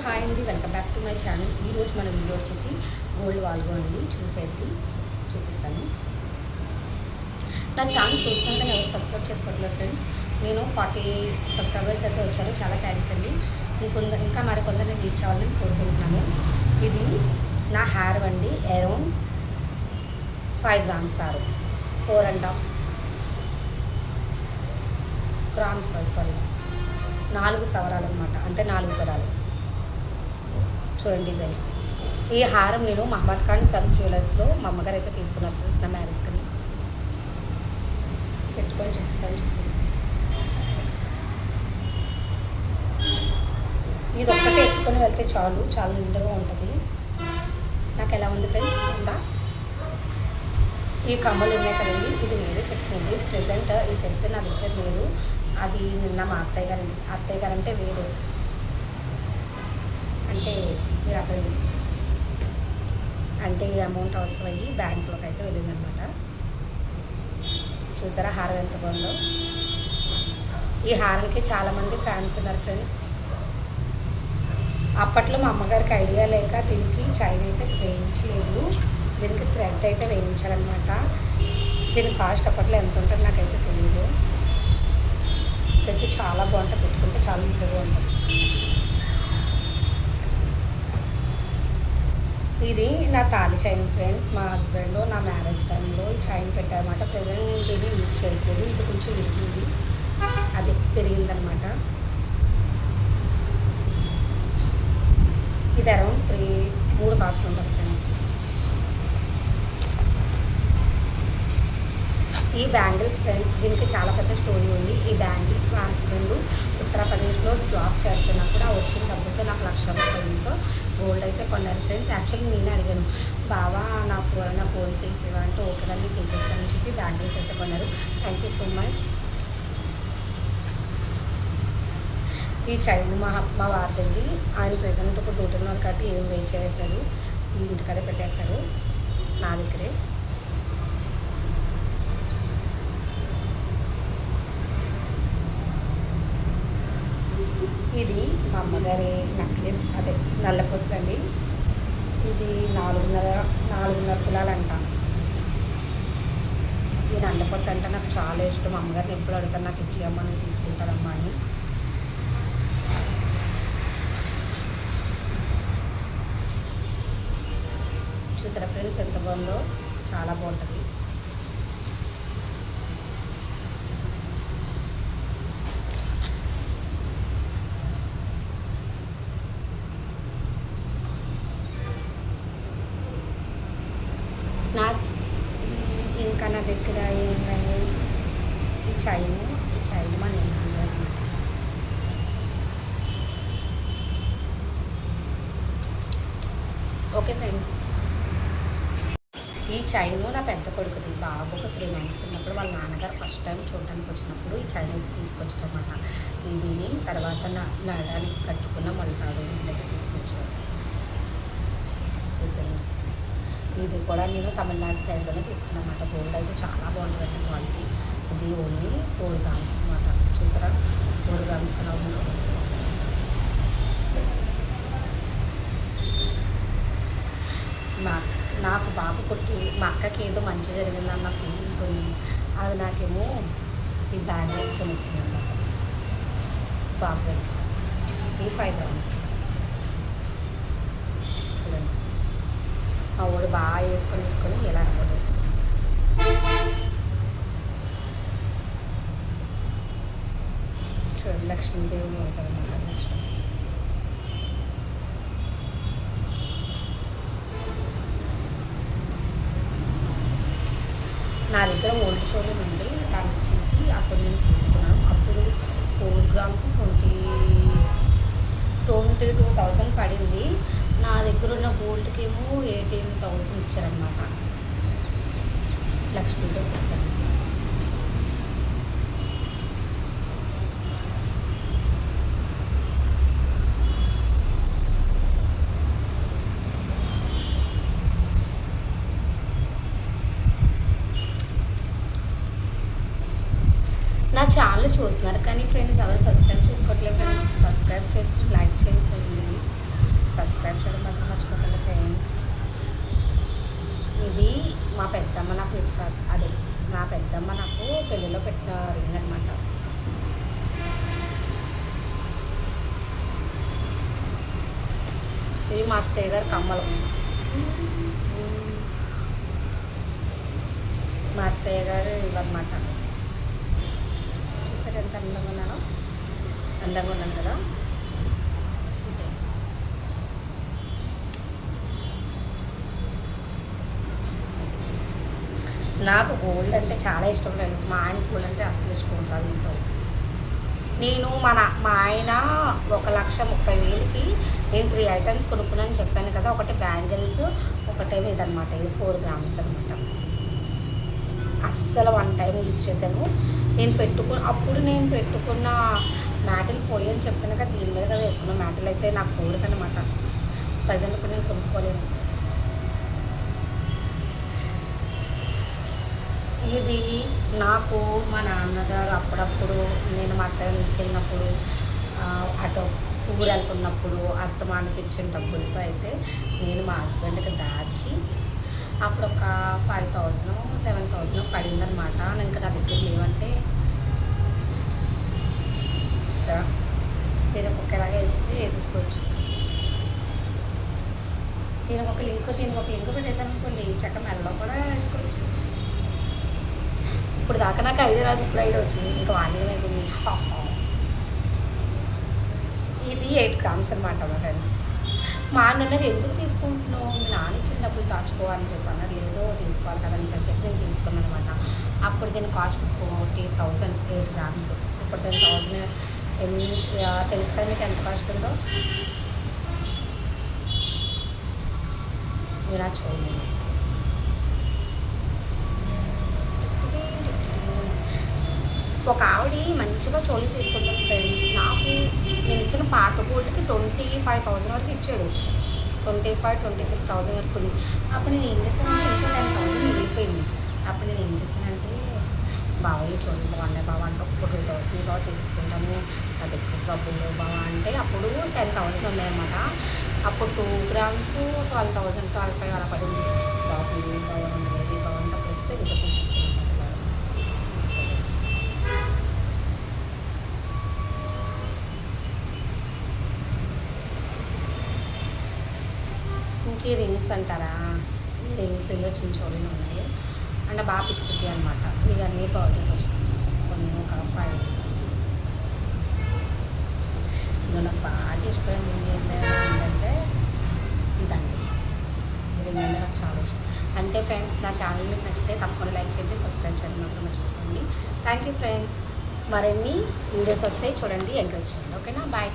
Hi అండి, welcome back to my channel. ఈరోజు మన వీడియో వచ్చేసి గోల్డ్ వాల్గో అండి. చూపిస్తాను. నా ఛానల్ చూసినాక నేను సబ్స్క్రైబ్ చేసుకోవట్లేదు ఫ్రెండ్స్. నేను 40 సబ్స్క్రైబర్స్ అయితే వచ్చారు. చాలా థ్యాంక్స్ అండి. ఇంకా మరికొందరిని రీచ్ అవ్వాలని కోరుకుంటున్నాను. ఇది నా హెయిర్ అండి. అరౌండ్ 5 గ్రామ్స్ 4.5 గ్రామ్స్ 4 సవరాలు అనమాట. అంటే 4 తులాలు. చూడండి డిజైన్. ఈ హారం నేను మహమ్మద్ ఖాన్ సన్స్ జ్యువెలర్స్లో మా అమ్మగారు అయితే తీసుకున్నారు ఫ్రెండ్స్. నా మ్యారేజ్ కానీ పెట్టుకొని చూపిస్తాను. ఇది ఒక్కటే ఎత్తుకొని వెళ్తే చాలా నిండుగా ఉంటుంది. నాకు ఎలా ఉంది ఫ్రెండ్స్ ఉందా? ఈ కమ్మలు ఉన్నాయి కదండి, ఇది వేరే సెట్ ఉంది. ప్రెజెంట్ ఈ సెట్ నా దగ్గర లేదు. అది నిన్న మా అత్తయ్య గారు అంటే వేరే, అంటే మీరు అర్థం చేస్తారు, అంటే ఈ అమౌంట్ అవసరం అయ్యి బ్యాంకులోకి అయితే వెళ్ళిందనమాట. చూసారా హారం ఎంత బాగుందో. ఈ హారానికి చాలామంది ఫ్యాన్స్ ఉన్నారు ఫ్రెండ్స్. అప్పట్లో మా అమ్మగారికి ఐడియా లేక దీనికి చైన్ అయితే వేయించలేదు, దీనికి థ్రెడ్ అయితే వేయించాలన్నమాట. దీని కాస్ట్ అప్పట్లో ఎంత ఉంటుంది నాకైతే తెలియదు. అయితే చాలా బాగుంటుంది, పెట్టుకుంటే చాలా ముద్దగా ఉంటుంది. ఇది నా తాళి చైన్ ఫ్రెండ్స్. మా హస్బెండ్ నా మ్యారేజ్ టైంలో ఈ చైన్ పెట్టారన్నమాట. ప్రజెంట్ నేను దీన్ని యూజ్ చేయట్లేదు. ఇది కొంచెం విరిగింది, అది పెరిగిందనమాట. ఇది అరౌండ్ 3 కాస్ట్ ఉంటుంది ఫ్రెండ్స్. ఈ బ్యాంగిల్స్ ఫ్రెండ్స్, దీనికి చాలా పెద్ద స్టోరీ ఉంది. ఈ బ్యాంగిల్స్ మా హస్బెండ్ ఉత్తరప్రదేశ్లో జాబ్ చేస్తున్నప్పుడు ఆ వచ్చిన డబ్బుతో నాకు 1,00,000 రూపాయలతో గోల్డ్ అయితే కొన్నారు ఫ్రెండ్స్. యాక్చువల్లీ నేను అడిగాను, బావా నా గోల్డ్ తీసేవా అంటే ఓకేనండి తీసేస్తానని చెప్పి బ్యాంగిల్స్ అయితే కొన్నారు. Thank you so much. ఈ చైన్ మా వారిదండి. ఆయన ప్రెజెంట్ ఒక డ్యూటీలో కాబట్టి ఏం వెయిట్ చేయట్లేదు, ఈ ఇంటికాడే పెట్టేశారు నా దగ్గరే. ఇది మా అమ్మగారి నెక్లెస్, అదే నల్లపూసలండి. ఇది 4.5 తులాలంట. ఈ నల్లపూస అంటే నాకు చాలా ఇష్టం. మా అమ్మగారిని ఎప్పుడు అడుగుతాను, నాకు ఇచ్చేయమ్మా నేను తీసుకుంటానమ్మా అని. చూసారా ఫ్రెండ్స్ ఎంత బాగుందో, చాలా బాగుంటుంది. ఇంకా నా దగ్గర ఏమున్నాయి, ఈ చైన్ మా నేను అనమాట. ఓకే ఫ్రెండ్స్, ఈ చైన్ నా పెద్ద కొడుకుది. బాబు ఒక 3 months ఉన్నప్పుడు వాళ్ళ నాన్నగారు ఫస్ట్ టైం చూడడానికి వచ్చినప్పుడు ఈ చైన్ అయితే తీసుకొచ్చారన్నమాట. దీని తర్వాత నడడానికి కట్టుకున్న మొలతాడు ఇంట్లోకి తీసుకొచ్చారు. చూసాను. ఇది కూడా నేను తమిళనాడు సైడ్లోనే తీసుకున్నాను అన్నమాట. గోల్డ్ అయితే చాలా బాగుంటుంది క్వాలిటీ. ఇది ఓన్లీ 4 గ్రామ్స్ అనమాట. చూసారా 4 గ్రామ్స్ కన్నా ఉంది. నాకు బాబు కొట్టి మా అక్కకి ఏదో మంచి జరిగిందన్న ఫీలింగ్తో అది నాకేమో ఈ బ్యాగ్ వేసుకొని వచ్చిందన్నమాట. బాబు ఈ 5 గ్రామ్స్ చూడండి. మా ఊడు బాగా వేసుకొని ఎలా అనుకోలేదు. చూడండి లక్ష్మీదేవి ఉంటుంది అన్నమాట. లక్ష్మీ నా దగ్గర ఓల్డ్ షోరూమ్ ఉంది, దాన్ని వచ్చేసి అప్పుడు నేను తీసుకున్నాను. అప్పుడు 4 గ్రామ్స్ 22,000 పడింది. నా దగ్గర ఉన్న గోల్డ్కి ఏమో 18,000 ఇచ్చారనమాట. లక్ష్మీతో పెట్టాను. నా ఛానల్ చూస్తున్నారు కానీ ఫ్రెండ్స్ ఎవరు సబ్స్క్రైబ్ చేసుకోవట్లేదు ఫ్రెండ్స్. సబ్స్క్రైబ్ చేసుకుని లైక్ చేయండి. సబ్స్క్రైబ్ చేయడం మాత్రం మర్చిపోకండి ఫ్రెండ్స్. ఇది మా పెద్దమ్మ నాకు ఇచ్చిన, అదే మా పెద్దమ్మ నాకు పెళ్ళిలో పెట్టిన రింగ్ అనమాట. ఇది మా అత్తయ్య గారు కమ్మలు. మా అత్తయ్య గారు ఇవన్నమాట. చూసారు ఎంత అందంగా ఉన్నానో? అందంగా ఉన్నాను కదా. చూసారు నాకు గోల్డ్ అంటే చాలా ఇష్టం ఫ్రెండ్స్. మా ఆయన గోల్డ్ అంటే అసలు ఇష్టం ఉంటుంది ఇంట్లో. నేను మా ఆయన 1,30,000కి నేను 3 ఐటమ్స్ కొనుక్కున్నాను చెప్పాను కదా. ఒకటి బ్యాంగిల్స్, ఒకటేమో ఇదనమాట, ఇది 4 గ్రామ్స్ అనమాట. అస్సలు 1 టైం యూజ్ చేశాను. అప్పుడు నేను పెట్టుకున్న మ్యాటిల్ పోయి అని చెప్పాను కదా, దీని మీద కదా వేసుకున్న మ్యాటిల్ అయితే నాకు కోరిక అనమాట. ప్రజెంట్ ఇప్పుడు నేను కొనుక్కోలేను. ఇది నాకు మా నాన్నగారు అప్పుడప్పుడు నేను మా అత్తయ్య ఇంటికి వెళ్ళినప్పుడు, అటు ఊరు వెళ్తున్నప్పుడు అస్తమానికి ఇచ్చిన డబ్బులతో అయితే నేను మా హస్బెండ్కి దాచి అప్పుడు ఒక 5,000 7,000 పడిందనమాట. ఇంకా నా దగ్గర లేవంటే చూసా, దీనికి ఒకేలాగా వేసేసుకోవచ్చు. దీనికి ఒక లింక్ పెట్టేసాను అనుకోండి, చక్క మెల్లో కూడా వేసుకోవచ్చు. ఇప్పుడు దాకా నాకు ఐడియా రాదు, ఇప్పుడు ఐడియా వచ్చింది. ఇంకా వాడేది ఇది 8 గ్రామ్స్ అనమాట మా ఫ్రెండ్స్. మా అన్నగారు ఎందుకు తీసుకుంటున్నావు, మీ నాన్న ఇచ్చిన డబ్బులు దాచుకోవాలని చెప్పాను. లేదో తీసుకోవాలి కదా అని చెప్పి నేను తీసుకున్నాను అనమాట. అప్పుడు దీని కాస్ట్ 40,000 8 గ్రామ్స్. ఇప్పుడు 10,000 తెలుసు కదా మీకు ఎంత కాస్ట్ ఉందో. మీరు అది చూడండి. ఒక ఆవిడ మంచిగా చోళీ తీసుకుంటాను ఫ్రెండ్స్. నాకు నేను ఇచ్చిన పాత గోల్డ్కి 25,000 వరకు ఇచ్చాడు. 25,000-26,000 వరకు ఉంది. అప్పుడు నేను ఏం చేశానంటే ఇంకా 10,000 మిగిలిపోయింది. అప్పుడు నేను ఏం చేశానంటే, బావయ్య చోళీ బాగున్నాయి బావ అంటే ఒక 2,000 బాగా తీసేసుకుంటాను, నా దగ్గర డబ్బులు బావా అంటే అప్పుడు 10,000 ఉన్నాయన్నమాట. అప్పుడు 2 గ్రామ్స్ 12,000 12,500 అలా పడింది. బాగా ప్లీజ్ బాగా ఉండేది బాగా అంటే అప్పుడు ఇస్తే ఇంకా తీసేసుకున్నాను. ఇంకే రింగ్స్ అంటారా, ఈ రింగ్స్ ఇలా చిన్న చోళీలు ఉన్నాయి అంటే బాగా పిచ్చి అనమాట. ఇవన్నీ బర్త్డే కోసం కొన్ని ఒక 5 రింగ్స్. ఇంకా నాకు బాగా ఇష్టమైన రింగ్ ఏంటంటే ఇదండి. ఈ రింగ్ అంటే నాకు చాలా ఇష్టం. అంటే ఫ్రెండ్స్, నా ఛానల్ మీకు నచ్చితే తప్పకుండా లైక్ చేయండి, సబ్స్క్రైబ్ చేయడం మాత్రం మర్చిపోకండి. Thank you friends. మరిన్ని వీడియోస్ వస్తే చూడండి, ఎంకరేజ్ చేయండి. ఓకేనా, బాయ్.